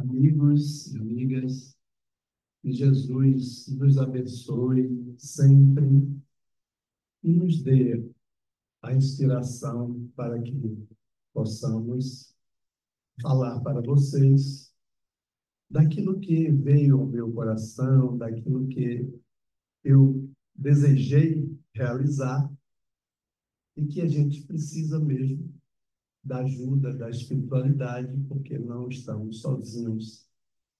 Amigos e amigas, que Jesus nos abençoe sempre e nos dê a inspiração para que possamos falar para vocês daquilo que veio ao meu coração, daquilo que eu desejei realizar e que a gente precisa mesmo da ajuda da espiritualidade, porque não estamos sozinhos,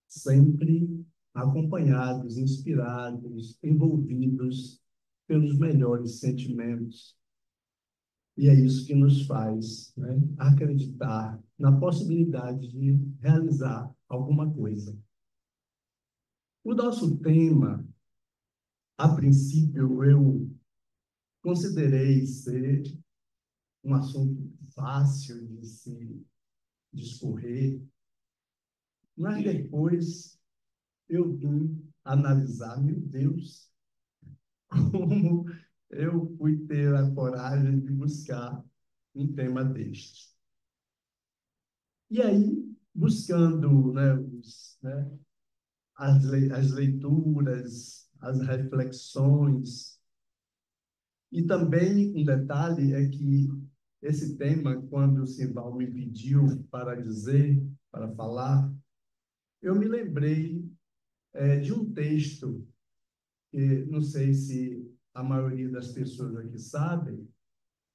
sempre acompanhados, inspirados, envolvidos pelos melhores sentimentos. E é isso que nos faz, né, acreditar na possibilidade de realizar alguma coisa. O nosso tema, a princípio, eu considerei ser um assunto fácil de se discorrer, mas depois eu vim analisar, meu Deus, como eu fui ter a coragem de buscar um tema deste. E aí, buscando, né, as leituras, as reflexões, e também um detalhe é que esse tema, quando o Simval me pediu para dizer, para falar, eu me lembrei de um texto que não sei se a maioria das pessoas aqui sabem,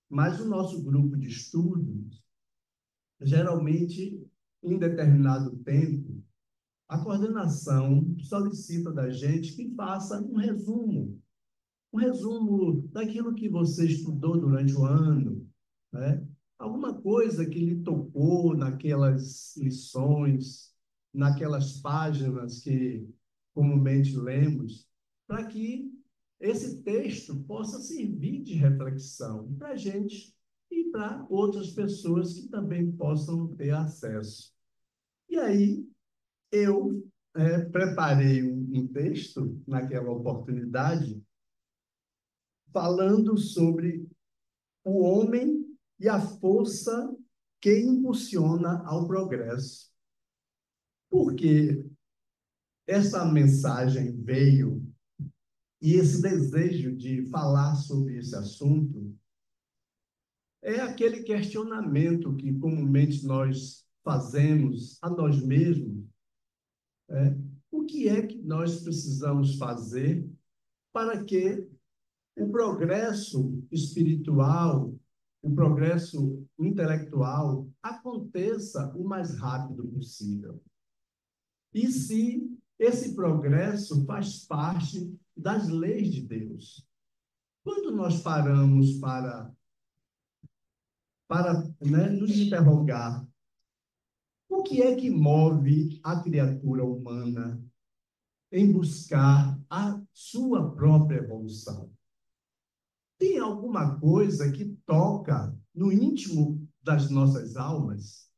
mas o nosso grupo de estudos, geralmente, em determinado tempo, a coordenação solicita da gente que faça um resumo daquilo que você estudou durante o ano, né? Alguma coisa que lhe tocou naquelas lições, naquelas páginas que comumente lemos, para que esse texto possa servir de reflexão para a gente e para outras pessoas que também possam ter acesso. E aí, eu preparei um texto naquela oportunidade falando sobre o homem e a força que impulsiona ao progresso. Porque essa mensagem veio e esse desejo de falar sobre esse assunto é aquele questionamento que comumente nós fazemos a nós mesmos. O que é que nós precisamos fazer para que o progresso espiritual, o progresso intelectual aconteça o mais rápido possível? E se esse progresso faz parte das leis de Deus? Quando nós paramos para nos interrogar, o que é que move a criatura humana em buscar a sua própria evolução? Tem alguma coisa que toca no íntimo das nossas almas?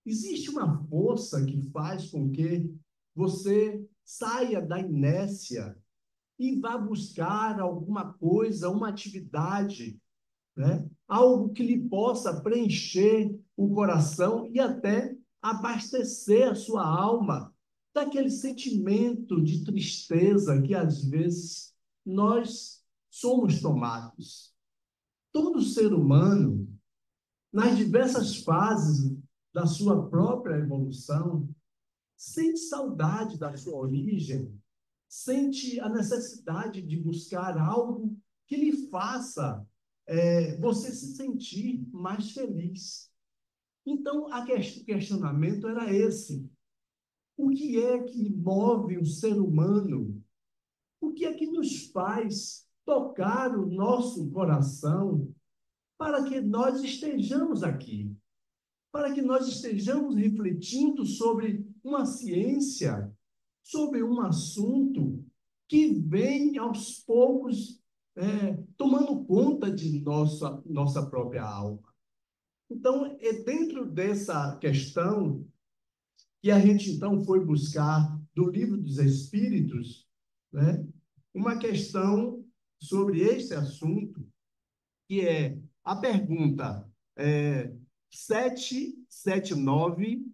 Existe uma força que faz com que você saia da inércia e vá buscar alguma coisa, uma atividade, né? Algo que lhe possa preencher o coração e até abastecer a sua alma daquele sentimento de tristeza que às vezes nós somos tomados. Todo ser humano, nas diversas fases da sua própria evolução, sente saudade da sua origem, sente a necessidade de buscar algo que lhe faça você se sentir mais feliz. Então, o questionamento era esse: o que é que move o ser humano? O que é que nos faz tocar o nosso coração para que nós estejamos aqui? Para que nós estejamos refletindo sobre uma ciência, sobre um assunto que vem aos poucos tomando conta de nossa própria alma. Então, é dentro dessa questão que a gente então foi buscar do Livro dos Espíritos, né, uma questão sobre esse assunto, que é a pergunta 779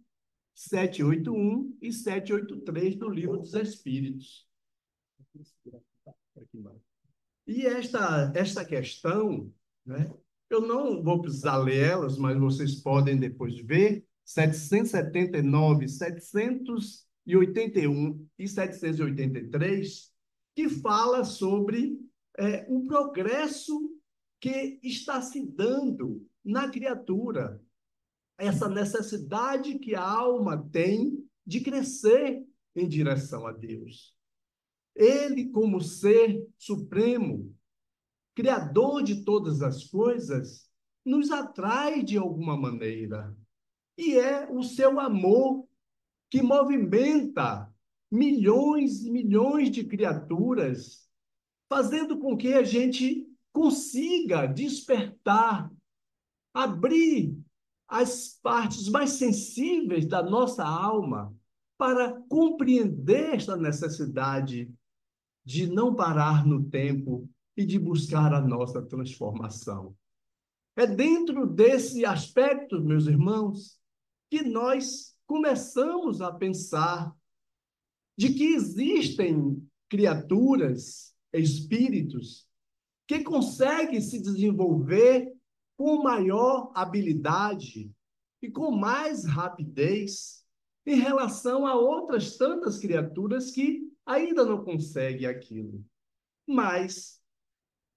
781 e 783 do Livro dos Espíritos. E esta questão, né, eu não vou precisar ler elas, mas vocês podem depois ver, 779, 781 e 783, que fala sobre o progresso que está se dando na criatura, essa necessidade que a alma tem de crescer em direção a Deus. Ele, como ser supremo, criador de todas as coisas, nos atrai de alguma maneira. E é o seu amor que movimenta milhões e milhões de criaturas, fazendo com que a gente consiga despertar, abrir as partes mais sensíveis da nossa alma para compreender esta necessidade de não parar no tempo e de buscar a nossa transformação. É dentro desse aspecto, meus irmãos, que nós começamos a pensar de que existem criaturas, espíritos, que conseguem se desenvolver com maior habilidade e com mais rapidez em relação a outras tantas criaturas que ainda não conseguem aquilo. Mas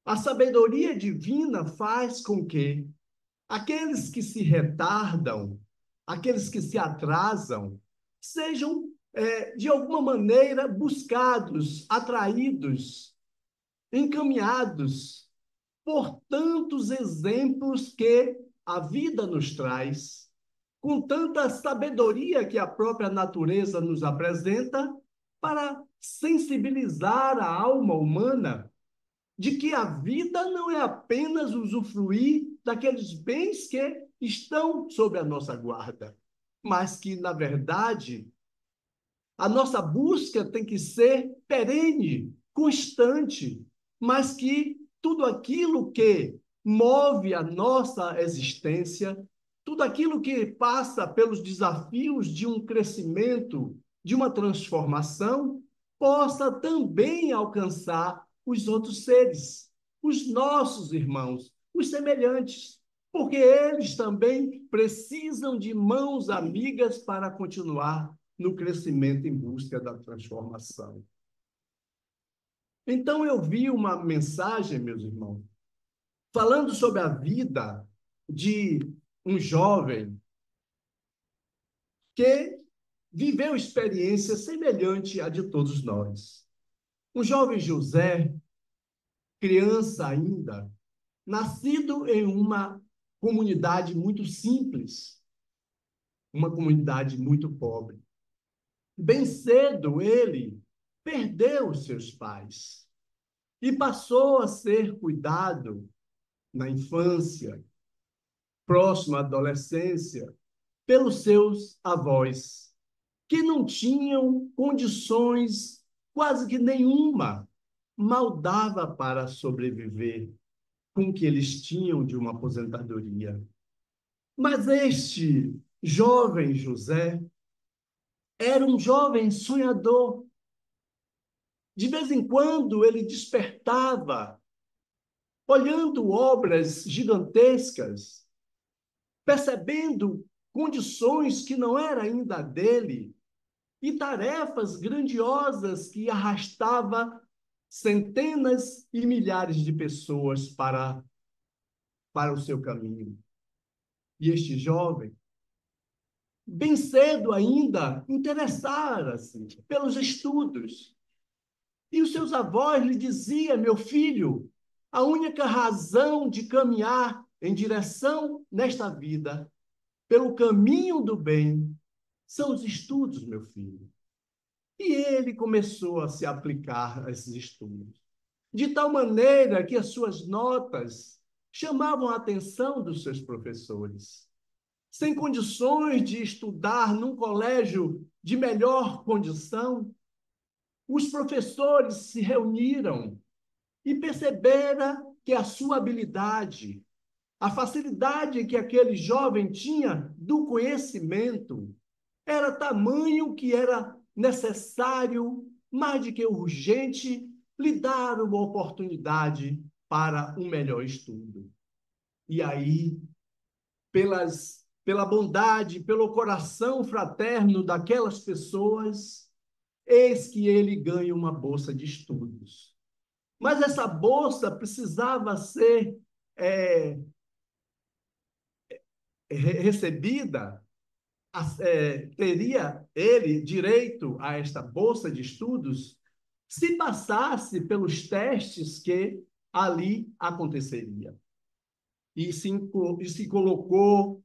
a sabedoria divina faz com que aqueles que se retardam, aqueles que se atrasam, sejam, de alguma maneira, buscados, atraídos, encaminhados por tantos exemplos que a vida nos traz, com tanta sabedoria que a própria natureza nos apresenta, para sensibilizar a alma humana de que a vida não é apenas usufruir daqueles bens que estão sob a nossa guarda, mas que, na verdade, a nossa busca tem que ser perene, constante, mas que tudo aquilo que move a nossa existência, tudo aquilo que passa pelos desafios de um crescimento, de uma transformação, possa também alcançar os outros seres, os nossos irmãos, os semelhantes, porque eles também precisam de mãos amigas para continuar no crescimento em busca da transformação. Então eu vi uma mensagem, meus irmãos, falando sobre a vida de um jovem que viveu experiência semelhante à de todos nós. Um jovem José, criança ainda, nascido em uma comunidade muito simples, uma comunidade muito pobre. Bem cedo ele perdeu os seus pais e passou a ser cuidado na infância, próximo à adolescência, pelos seus avós, que não tinham condições quase que nenhuma, mal dava para sobreviver com o que eles tinham de uma aposentadoria. Mas este jovem José era um jovem sonhador. De vez em quando ele despertava, olhando obras gigantescas, percebendo condições que não eram ainda dele e tarefas grandiosas que arrastava centenas e milhares de pessoas para o seu caminho. E este jovem, bem cedo ainda, interessara-se pelos estudos. E os seus avós lhe diziam: meu filho, a única razão de caminhar em direção nesta vida, pelo caminho do bem, são os estudos, meu filho. E ele começou a se aplicar a esses estudos, de tal maneira que as suas notas chamavam a atenção dos seus professores. Sem condições de estudar num colégio de melhor condição, os professores se reuniram e perceberam que a sua habilidade, a facilidade que aquele jovem tinha do conhecimento, Era tamanho que era necessário, mais do que urgente, lhe dar uma oportunidade para um melhor estudo. E aí, pela bondade, pelo coração fraterno daquelas pessoas, eis que ele ganha uma bolsa de estudos. Mas essa bolsa precisava ser é, recebida, teria ele direito a esta bolsa de estudos se passasse pelos testes que ali aconteceria. E se colocou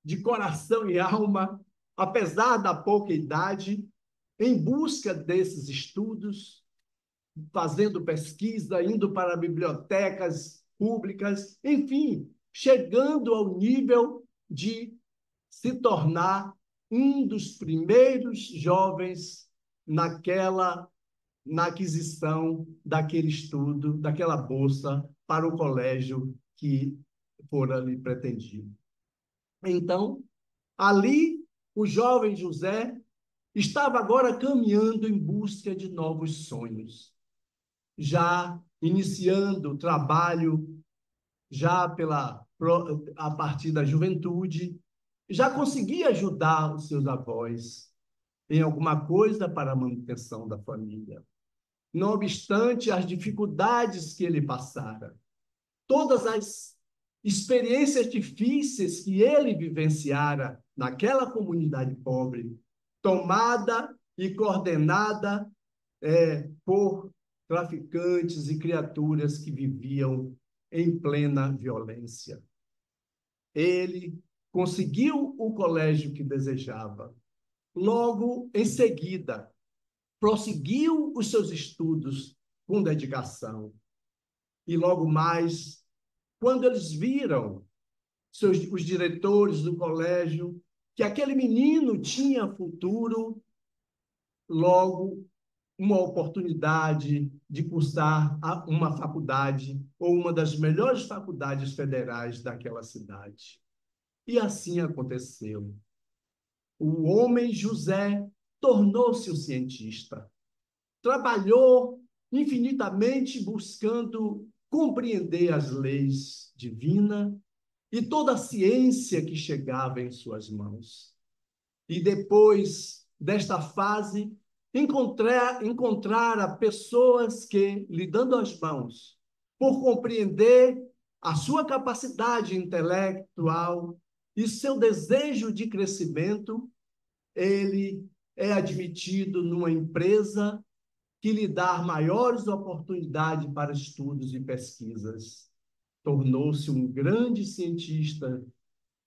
de coração e alma, apesar da pouca idade, em busca desses estudos, fazendo pesquisa, indo para bibliotecas públicas, enfim, chegando ao nível de se tornar um dos primeiros jovens na aquisição daquele estudo, daquela bolsa para o colégio que fora lhe pretendido. Então, ali, o jovem José estava agora caminhando em busca de novos sonhos, já iniciando o trabalho, já a partir da juventude, já conseguia ajudar os seus avós em alguma coisa para a manutenção da família. Não obstante as dificuldades que ele passara, todas as experiências difíceis que ele vivenciara naquela comunidade pobre, tomada e coordenada por traficantes e criaturas que viviam em plena violência. Ele conseguiu o colégio que desejava. Logo em seguida, prosseguiu os seus estudos com dedicação. E logo mais, quando eles viram os diretores do colégio que aquele menino tinha futuro, logo uma oportunidade de cursar uma faculdade ou uma das melhores faculdades federais daquela cidade. E assim aconteceu. O homem José tornou-se um cientista. Trabalhou infinitamente buscando compreender as leis divinas e toda a ciência que chegava em suas mãos. E depois desta fase, encontrar pessoas que, lhe dando as mãos, por compreender a sua capacidade intelectual e seu desejo de crescimento, ele é admitido numa empresa que lhe dá maiores oportunidades para estudos e pesquisas. Tornou-se um grande cientista.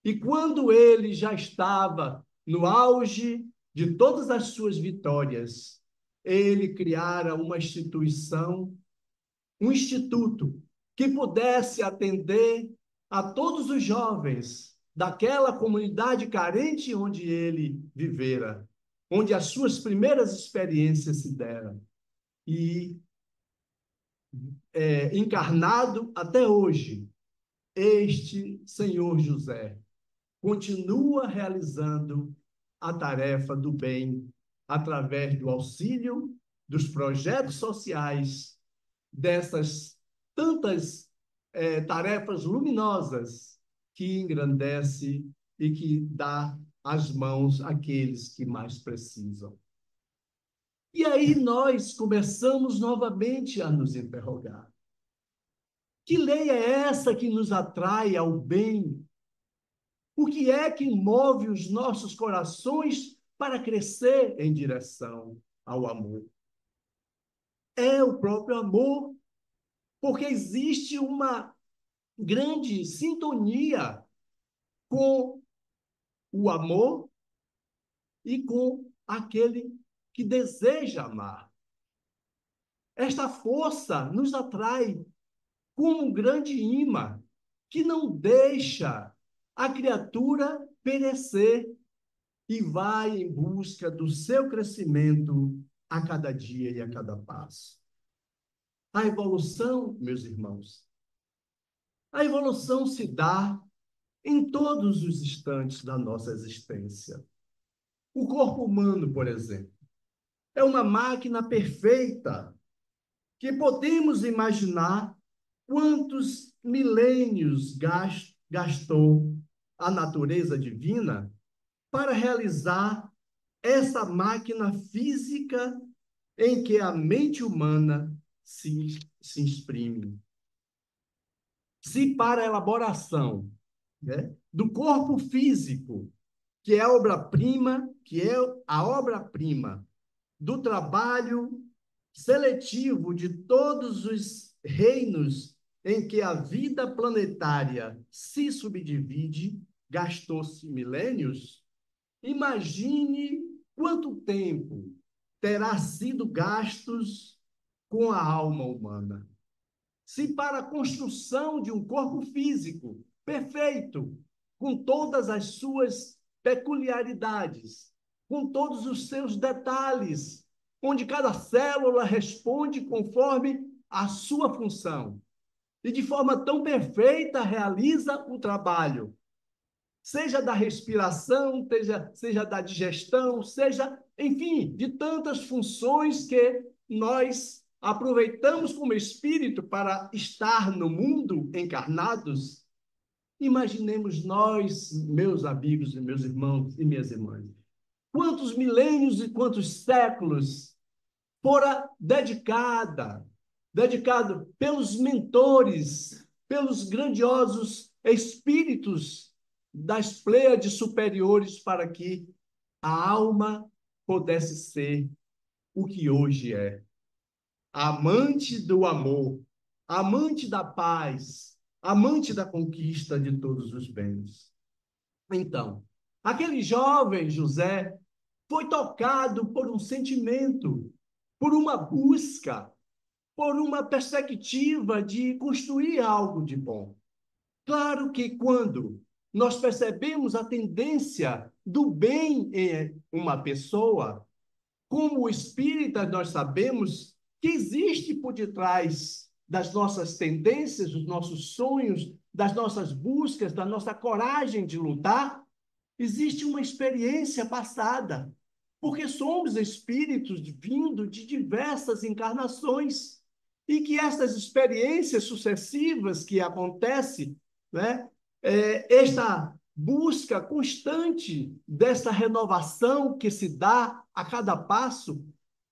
E quando ele já estava no auge de todas as suas vitórias, ele criara uma instituição, um instituto, que pudesse atender a todos os jovens daquela comunidade carente onde ele vivera, onde as suas primeiras experiências se deram. E encarnado até hoje, este senhor José continua realizando a tarefa do bem através do auxílio dos projetos sociais, dessas tantas tarefas luminosas que engrandece e que dá as mãos àqueles que mais precisam. E aí nós começamos novamente a nos interrogar. Que lei é essa que nos atrai ao bem? O que é que move os nossos corações para crescer em direção ao amor? É o próprio amor, porque existe uma grande sintonia com o amor e com aquele que deseja amar. Esta força nos atrai como um grande imã que não deixa a criatura perecer e vai em busca do seu crescimento a cada dia e a cada passo. A evolução, meus irmãos, a evolução se dá em todos os instantes da nossa existência. O corpo humano, por exemplo, é uma máquina perfeita que podemos imaginar quantos milênios gastou a natureza divina para realizar essa máquina física em que a mente humana se exprime. Se para a elaboração, né, do corpo físico, que é a obra-prima do trabalho seletivo de todos os reinos em que a vida planetária se subdivide, gastou-se milênios. Imagine quanto tempo terá sido gastos com a alma humana. Se para a construção de um corpo físico perfeito, com todas as suas peculiaridades, com todos os seus detalhes, onde cada célula responde conforme a sua função, e de forma tão perfeita realiza o trabalho, seja da respiração, seja da digestão, seja, enfim, de tantas funções que nós aproveitamos como espírito para estar no mundo encarnados. Imaginemos nós, meus amigos e meus irmãos e minhas irmãs, quantos milênios e quantos séculos fora dedicado pelos mentores, pelos grandiosos espíritos das Pleiades superiores para que a alma pudesse ser o que hoje é. Amante do amor, amante da paz, amante da conquista de todos os bens. Então, aquele jovem José foi tocado por um sentimento, por uma busca, por uma perspectiva de construir algo de bom. Claro que quando nós percebemos a tendência do bem em uma pessoa, como espíritas, nós sabemos que existe por detrás das nossas tendências, dos nossos sonhos, das nossas buscas, da nossa coragem de lutar, existe uma experiência passada, porque somos espíritos vindo de diversas encarnações e que essas experiências sucessivas que acontecem, né, esta busca constante dessa renovação que se dá a cada passo,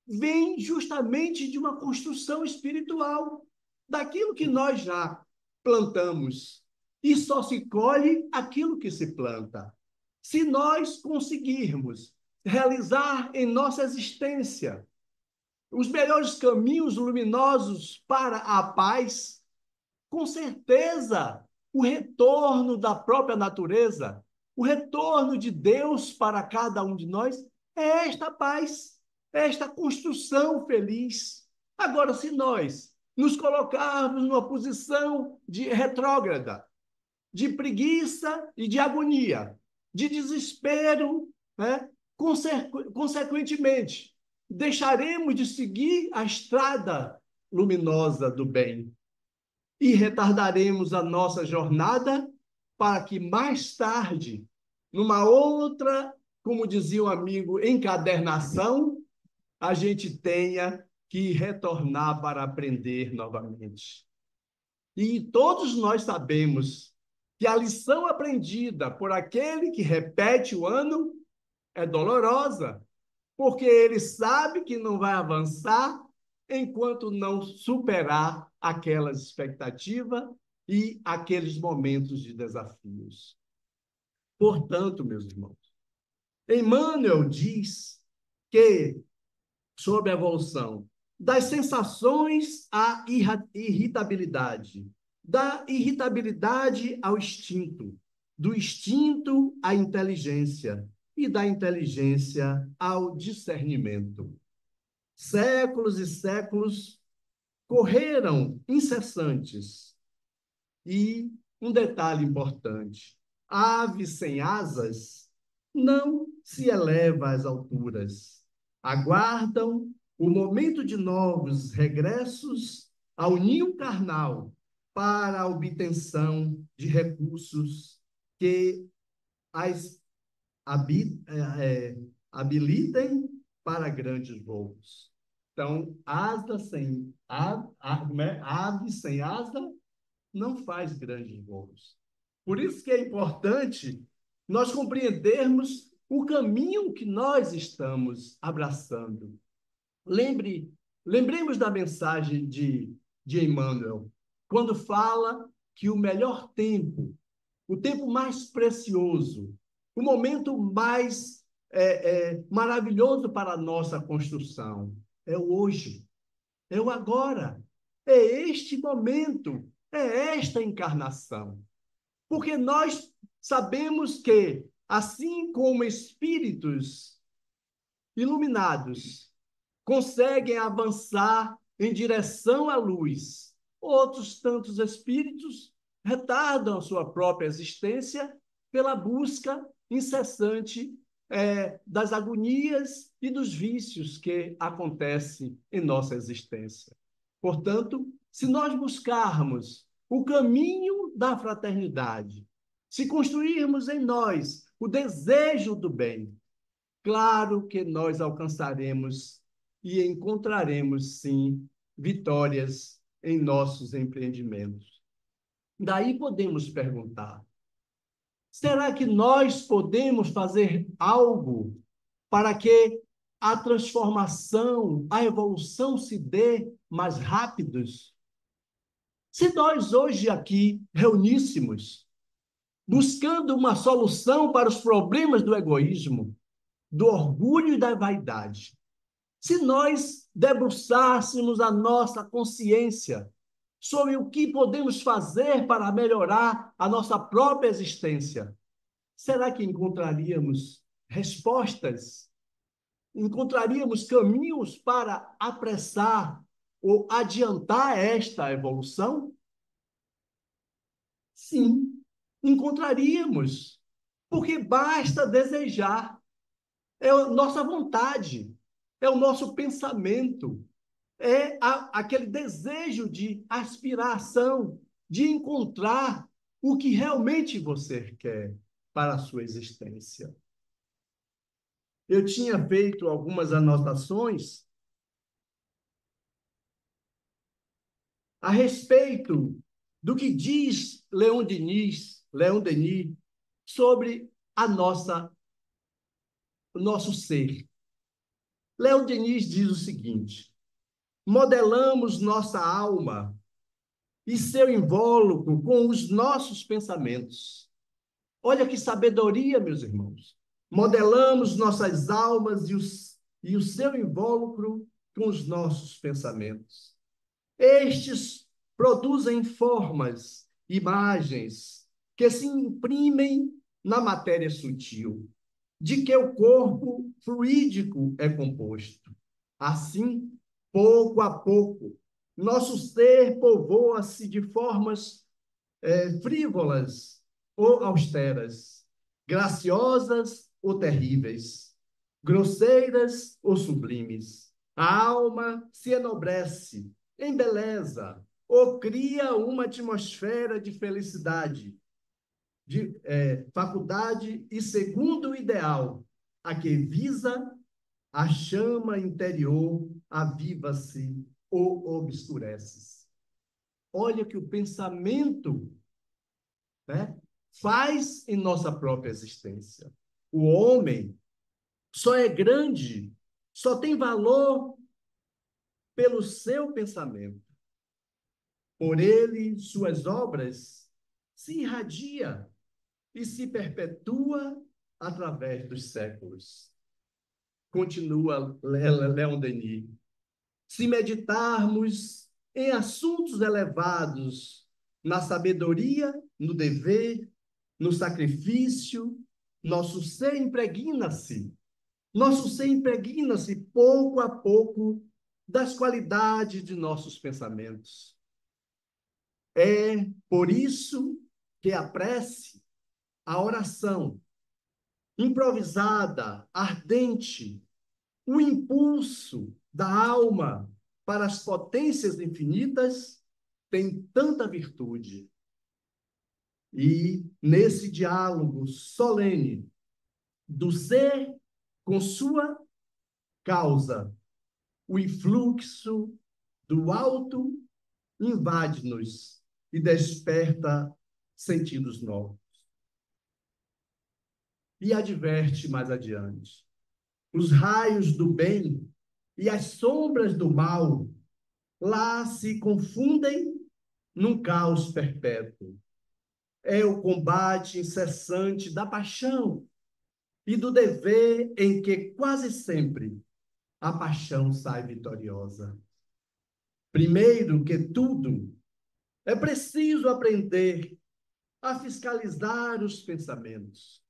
vem justamente de uma construção espiritual, daquilo que nós já plantamos. E só se colhe aquilo que se planta. Se nós conseguirmos realizar em nossa existência os melhores caminhos luminosos para a paz, com certeza o retorno da própria natureza, o retorno de Deus para cada um de nós é esta paz, é esta construção feliz. Agora, se nós nos colocarmos numa posição de retrógrada, de preguiça e de agonia, de desespero, né? Consequentemente, deixaremos de seguir a estrada luminosa do bem e retardaremos a nossa jornada para que mais tarde, numa outra, como dizia um amigo, encadernação, a gente tenha que retornar para aprender novamente. E todos nós sabemos que a lição aprendida por aquele que repete o ano é dolorosa, porque ele sabe que não vai avançar enquanto não superar aquelas expectativas e aqueles momentos de desafios. Portanto, meus irmãos, Emmanuel diz que, sobre a evolução, das sensações à irritabilidade, da irritabilidade ao instinto, do instinto à inteligência e da inteligência ao discernimento. Séculos e séculos correram incessantes. E um detalhe importante: ave sem asas não se eleva às alturas. Aguardam o momento de novos regressos ao ninho carnal para a obtenção de recursos que as habilitem para grandes voos. Então, ave sem asa não faz grandes voos. Por isso que é importante nós compreendermos o caminho que nós estamos abraçando. Lembremos da mensagem de Emmanuel, quando fala que o melhor tempo, o tempo mais precioso, o momento mais maravilhoso para a nossa construção é o hoje, é o agora, é este momento, é esta encarnação. Porque nós sabemos que, assim como espíritos iluminados conseguem avançar em direção à luz, outros tantos espíritos retardam a sua própria existência pela busca incessante das agonias e dos vícios que acontecem em nossa existência. Portanto, se nós buscarmos o caminho da fraternidade, se construirmos em nós o desejo do bem, claro que nós alcançaremos e encontraremos, sim, vitórias em nossos empreendimentos. Daí podemos perguntar: será que nós podemos fazer algo para que a transformação, a evolução se dê mais rápidos? Se nós hoje aqui reuníssemos, buscando uma solução para os problemas do egoísmo, do orgulho e da vaidade, se nós debruçássemos a nossa consciência sobre o que podemos fazer para melhorar a nossa própria existência, será que encontraríamos respostas? Encontraríamos caminhos para apressar ou adiantar esta evolução? Sim, encontraríamos, porque basta desejar, é a nossa vontade, é o nosso pensamento, aquele desejo de aspiração, de encontrar o que realmente você quer para a sua existência. Eu tinha feito algumas anotações a respeito do que diz Leon Denis sobre o nosso ser. Leon Denis diz o seguinte: modelamos nossa alma e seu invólucro com os nossos pensamentos. Olha que sabedoria, meus irmãos. Modelamos nossas almas e o seu invólucro com os nossos pensamentos. Estes produzem formas, imagens, que se imprimem na matéria sutil, de que o corpo fluídico é composto. Assim, pouco a pouco, nosso ser povoa-se de formas frívolas ou austeras, graciosas ou terríveis, grosseiras ou sublimes. A alma se enobrece, embeleza ou cria uma atmosfera de felicidade, de faculdade e segundo o ideal, a que visa a chama interior aviva-se ou obscurece. Olha que o pensamento, né, faz em nossa própria existência. O homem só é grande, só tem valor pelo seu pensamento. Por ele, suas obras se irradia e se perpetua através dos séculos. Continua Leon Denis. Se meditarmos em assuntos elevados, na sabedoria, no dever, no sacrifício, nosso ser impregna-se. Nosso ser impregna-se pouco a pouco das qualidades de nossos pensamentos. É por isso que a prece, a oração, improvisada, ardente, o impulso da alma para as potências infinitas tem tanta virtude. E nesse diálogo solene do ser com sua causa. O influxo do alto invade-nos e desperta sentidos novos. E adverte mais adiante: os raios do bem e as sombras do mal lá se confundem num caos perpétuo. É o combate incessante da paixão e do dever em que quase sempre a paixão sai vitoriosa. Primeiro que tudo, é preciso aprender a fiscalizar os pensamentos,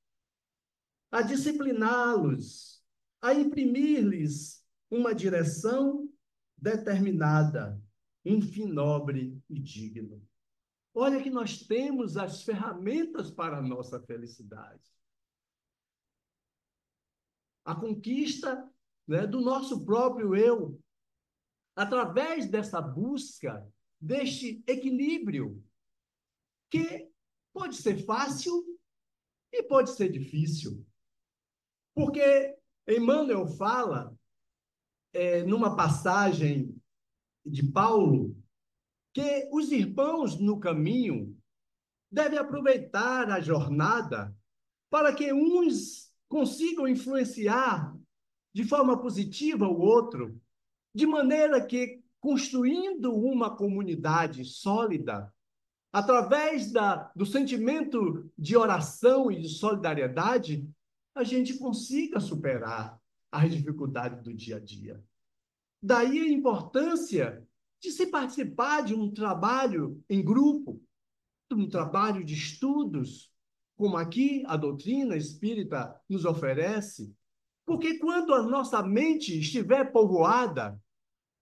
a discipliná-los, a imprimir-lhes uma direção determinada, um fim nobre e digno. Olha que nós temos as ferramentas para a nossa felicidade. A conquista, né, do nosso próprio eu, através dessa busca, deste equilíbrio, que pode ser fácil e pode ser difícil. Porque Emmanuel fala, numa passagem de Paulo, que os irmãos no caminho devem aproveitar a jornada para que uns consigam influenciar de forma positiva o outro, de maneira que, construindo uma comunidade sólida, através do sentimento de oração e de solidariedade, a gente consiga superar as dificuldades do dia a dia. Daí a importância de se participar de um trabalho em grupo, de um trabalho de estudos, como aqui a doutrina espírita nos oferece, porque quando a nossa mente estiver povoada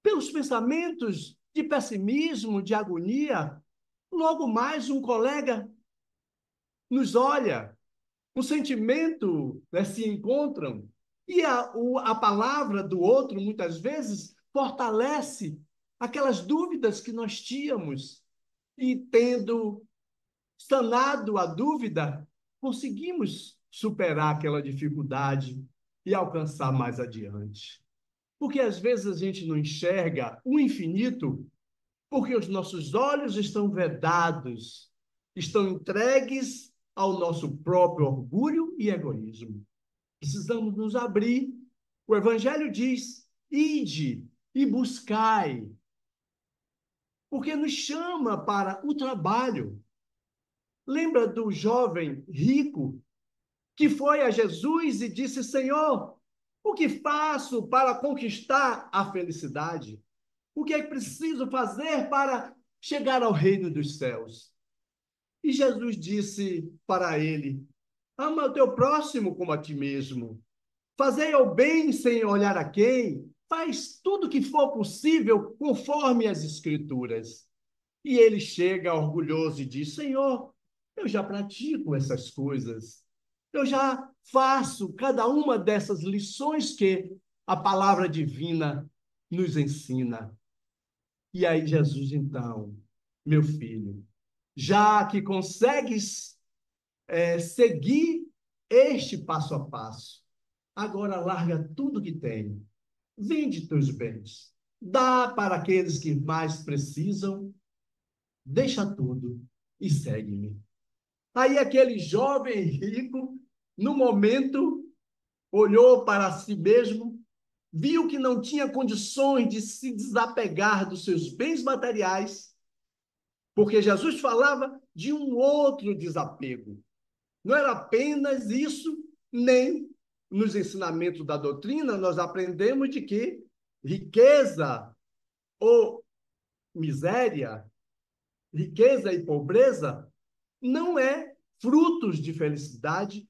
pelos pensamentos de pessimismo, de agonia, logo mais um colega nos olha, o sentimento, né, se encontram, e a palavra do outro, muitas vezes, fortalece aquelas dúvidas que nós tínhamos, e tendo sanado a dúvida, conseguimos superar aquela dificuldade e alcançar mais adiante. Porque às vezes a gente não enxerga o infinito porque os nossos olhos estão vedados, estão entregues ao nosso próprio orgulho e egoísmo. Precisamos nos abrir. O Evangelho diz: ide e buscai, porque nos chama para o trabalho. Lembra do jovem rico que foi a Jesus e disse: Senhor, o que faço para conquistar a felicidade? O que é preciso fazer para chegar ao reino dos céus? E Jesus disse para ele: ama o teu próximo como a ti mesmo. Fazei o bem sem olhar a quem. Faz tudo o que for possível conforme as Escrituras. E ele chega orgulhoso e diz: Senhor, eu já pratico essas coisas. Eu já faço cada uma dessas lições que a palavra divina nos ensina. E aí Jesus, então, meu filho, já que consegues seguir este passo a passo, agora larga tudo que tem, vende teus bens, dá para aqueles que mais precisam, deixa tudo e segue-me. Aí aquele jovem rico, no momento, olhou para si mesmo, viu que não tinha condições de se desapegar dos seus bens materiais, porque Jesus falava de um outro desapego. Não era apenas isso, nem nos ensinamentos da doutrina nós aprendemos de que riqueza ou miséria, riqueza e pobreza não é frutos de felicidade,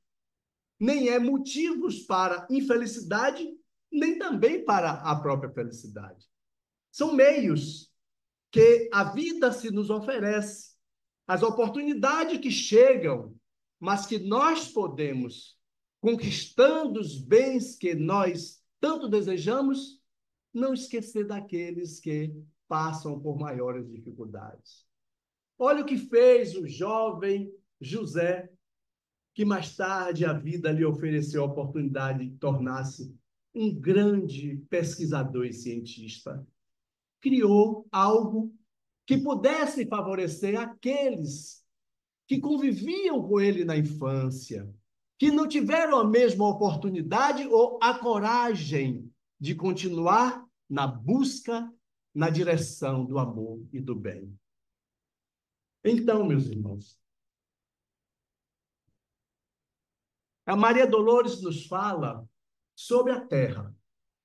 nem é motivos para infelicidade, nem também para a própria felicidade. São meios que a vida se nos oferece, as oportunidades que chegam, mas que nós podemos, conquistando os bens que nós tanto desejamos, não esquecer daqueles que passam por maiores dificuldades. Olha o que fez o jovem José. que mais tarde a vida lhe ofereceu a oportunidade de tornar-se um grande pesquisador e cientista. Criou algo que pudesse favorecer aqueles que conviviam com ele na infância, que não tiveram a mesma oportunidade ou a coragem de continuar na busca, na direção do amor e do bem. Então, meus irmãos, a Maria Dolores nos fala sobre a Terra.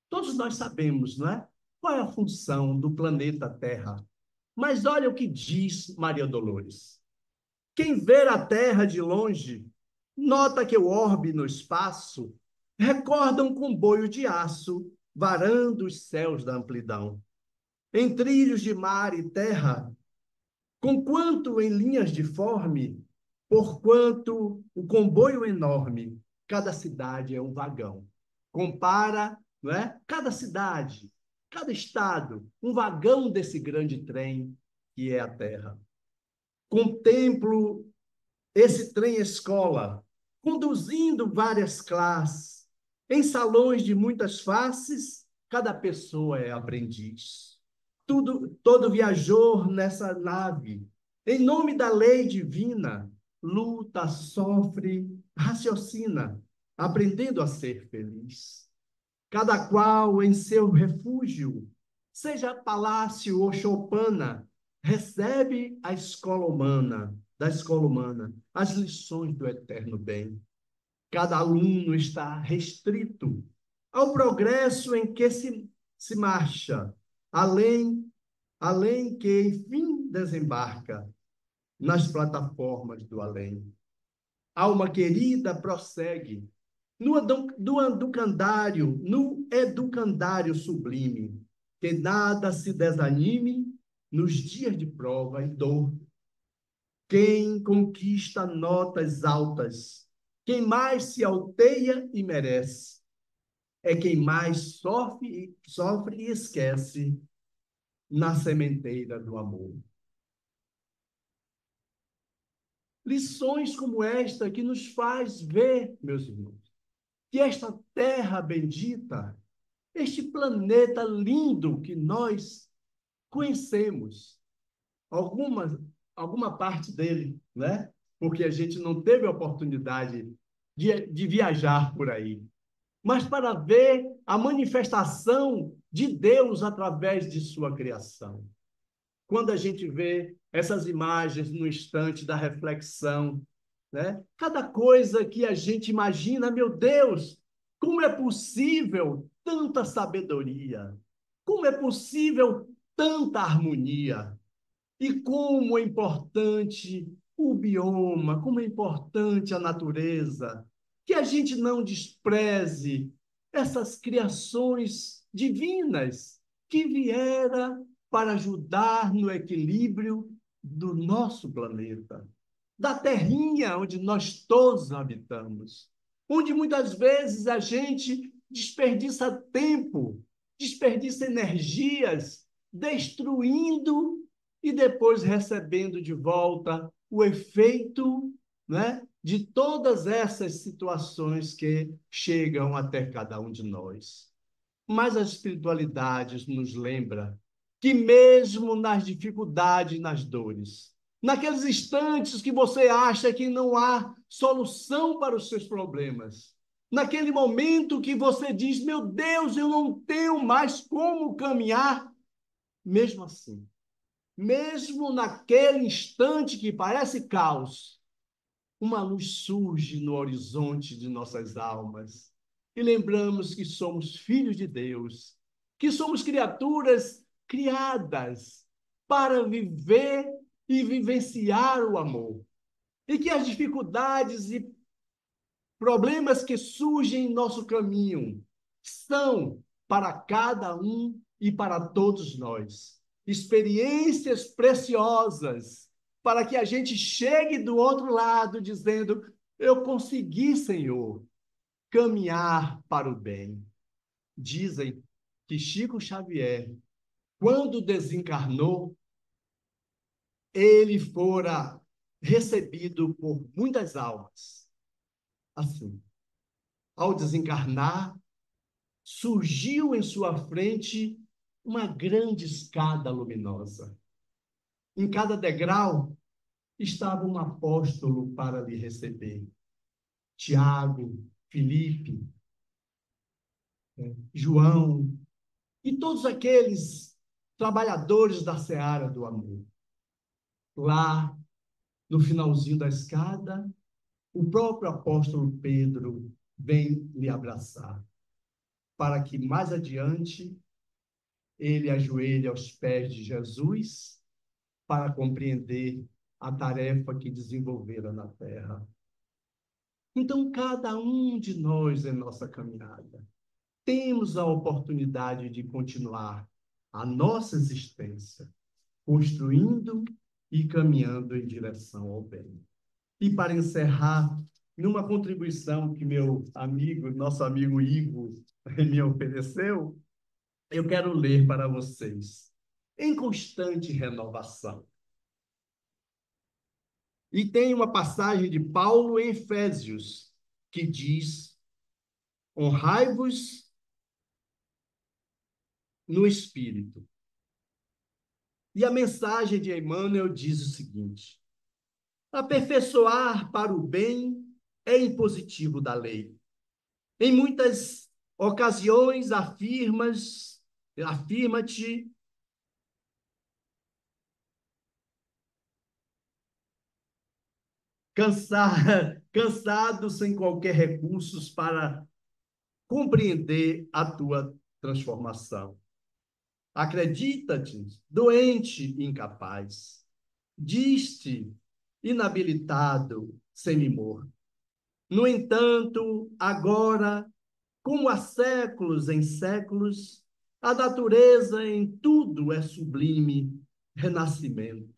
Todos nós sabemos, não é? Qual é a função do planeta Terra? Mas olha o que diz Maria Dolores. Quem vê a Terra de longe, nota que o orbe no espaço recorda um comboio de aço varando os céus da amplidão. Em trilhos de mar e terra, conquanto em linhas de forme, porquanto o comboio enorme, cada cidade é um vagão. Compara, não é? Cada cidade, cada estado, um vagão desse grande trem que é a Terra. Contemplo esse trem-escola, conduzindo várias classes, em salões de muitas faces, cada pessoa é aprendiz. Todo viajor nessa nave, em nome da lei divina, luta, sofre, raciocina, aprendendo a ser feliz. Cada qual em seu refúgio, seja palácio ou choupana, recebe a escola humana, da escola humana, as lições do eterno bem. Cada aluno está restrito ao progresso em que se marcha, além que, enfim, desembarca nas plataformas do além. Alma querida prossegue no educandário sublime, que nada se desanime nos dias de prova e dor. Quem conquista notas altas, quem mais se alteia e merece, é quem mais sofre e esquece na sementeira do amor. Lições como esta que nos faz ver, meus irmãos, que esta terra bendita, este planeta lindo que nós conhecemos, alguma, alguma parte dele, né? Porque a gente não teve a oportunidade de viajar por aí, mas para ver a manifestação de Deus através de sua criação. Quando a gente vê essas imagens no instante da reflexão, né? Cada coisa que a gente imagina, meu Deus, como é possível tanta sabedoria? Como é possível tanta harmonia? E como é importante o bioma, como é importante a natureza, que a gente não despreze essas criações divinas que vieram para ajudar no equilíbrio do nosso planeta, da terrinha onde nós todos habitamos, onde muitas vezes a gente desperdiça tempo, desperdiça energias, destruindo e depois recebendo de volta o efeito, né, de todas essas situações que chegam até cada um de nós. Mas a espiritualidade nos lembra que mesmo nas dificuldades, nas dores, naqueles instantes que você acha que não há solução para os seus problemas, naquele momento que você diz, meu Deus, eu não tenho mais como caminhar, mesmo assim, mesmo naquele instante que parece caos, uma luz surge no horizonte de nossas almas e lembramos que somos filhos de Deus, que somos criaturas criadas para viver e vivenciar o amor. E que as dificuldades e problemas que surgem em nosso caminho são para cada um e para todos nós experiências preciosas para que a gente chegue do outro lado dizendo: eu consegui, Senhor, caminhar para o bem. Dizem que Chico Xavier, quando desencarnou, ele fora recebido por muitas almas. assim. Ao desencarnar, surgiu em sua frente uma grande escada luminosa. Em cada degrau estava um apóstolo para lhe receber. Tiago, Filipe, João e todos aqueles trabalhadores da seara do amor. Lá, no finalzinho da escada, o próprio apóstolo Pedro vem lhe abraçar, para que mais adiante ele ajoelhe aos pés de Jesus para compreender a tarefa que desenvolvera na terra. Então, cada um de nós em nossa caminhada temos a oportunidade de continuar a nossa existência, construindo e caminhando em direção ao bem. E para encerrar, numa contribuição que meu amigo, nosso amigo Igor, me ofereceu, eu quero ler para vocês. Em constante renovação. E tem uma passagem de Paulo em Efésios, que diz: honrai-vos no Espírito. E a mensagem de Emmanuel diz o seguinte: aperfeiçoar para o bem é impositivo da lei. Em muitas ocasiões afirma-te cansado sem qualquer recursos para compreender a tua transformação. Acredita-te doente e incapaz. Diz-te inabilitado, semi-morto. No entanto, agora, como há séculos em séculos, a natureza em tudo é sublime renascimento.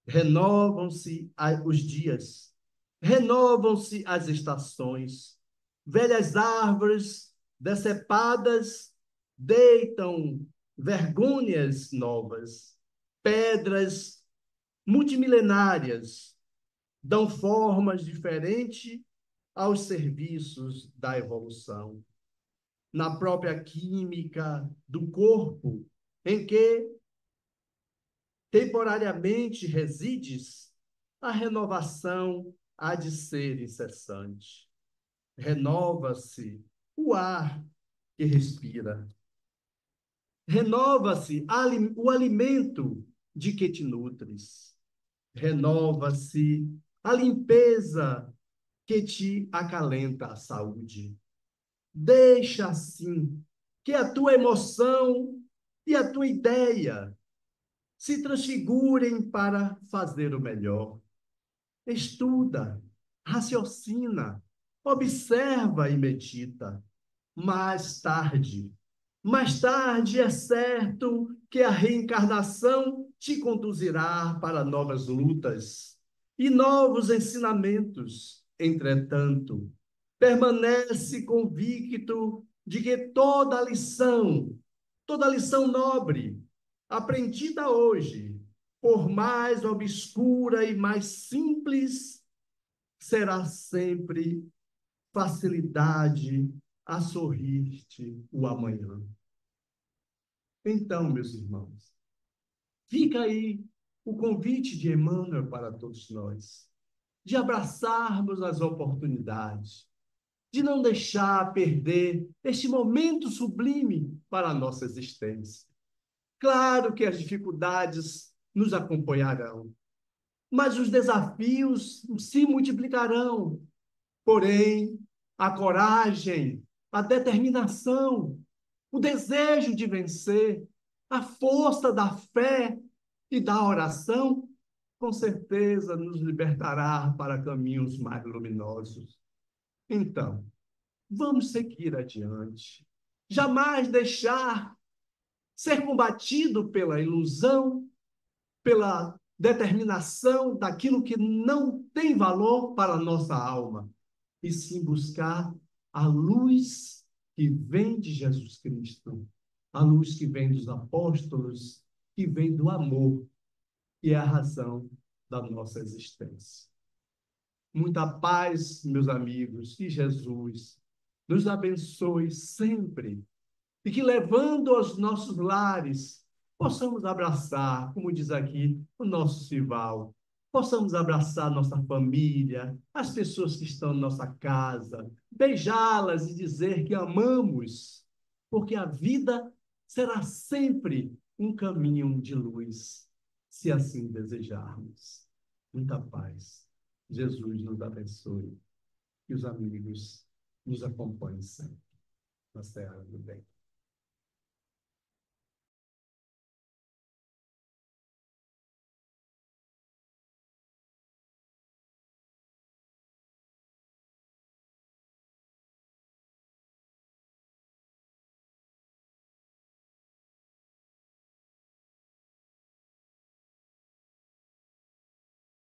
Renovam-se os dias, renovam-se as estações. Velhas árvores decepadas deitam vergonhas novas. Pedras multimilenárias dão formas diferentes aos serviços da evolução. Na própria química do corpo, em que temporariamente resides, a renovação há de ser incessante. Renova-se o ar que respira. Renova-se o alimento de que te nutres. Renova-se a limpeza que te acalenta a saúde. Deixa assim que a tua emoção e a tua ideia se transfigurem para fazer o melhor. Estuda, raciocina, observa e medita. Mais tarde é certo que a reencarnação te conduzirá para novas lutas e novos ensinamentos. Entretanto, permanece convicto de que toda lição nobre, aprendida hoje, por mais obscura e mais simples, será sempre facilidade a sorrir-te o amanhã. Então, meus irmãos, fica aí o convite de Emmanuel para todos nós, de abraçarmos as oportunidades, de não deixar perder este momento sublime para a nossa existência. Claro que as dificuldades nos acompanharão, mas os desafios se multiplicarão. Porém, a coragem, a determinação, o desejo de vencer, a força da fé e da oração, com certeza nos libertará para caminhos mais luminosos. Então, vamos seguir adiante. Jamais deixar ser combatido pela ilusão, pela determinação daquilo que não tem valor para a nossa alma, e sim buscar a luz que vem de Jesus Cristo, a luz que vem dos apóstolos, que vem do amor, que é a razão da nossa existência. Muita paz, meus amigos, que Jesus nos abençoe sempre e que, levando aos nossos lares, possamos abraçar, como diz aqui, o nosso Sival, possamos abraçar nossa família, as pessoas que estão na nossa casa, beijá-las e dizer que amamos, porque a vida será sempre um caminho de luz, se assim desejarmos. Muita paz. Jesus nos abençoe e os amigos nos acompanhem sempre na Seara do Bem.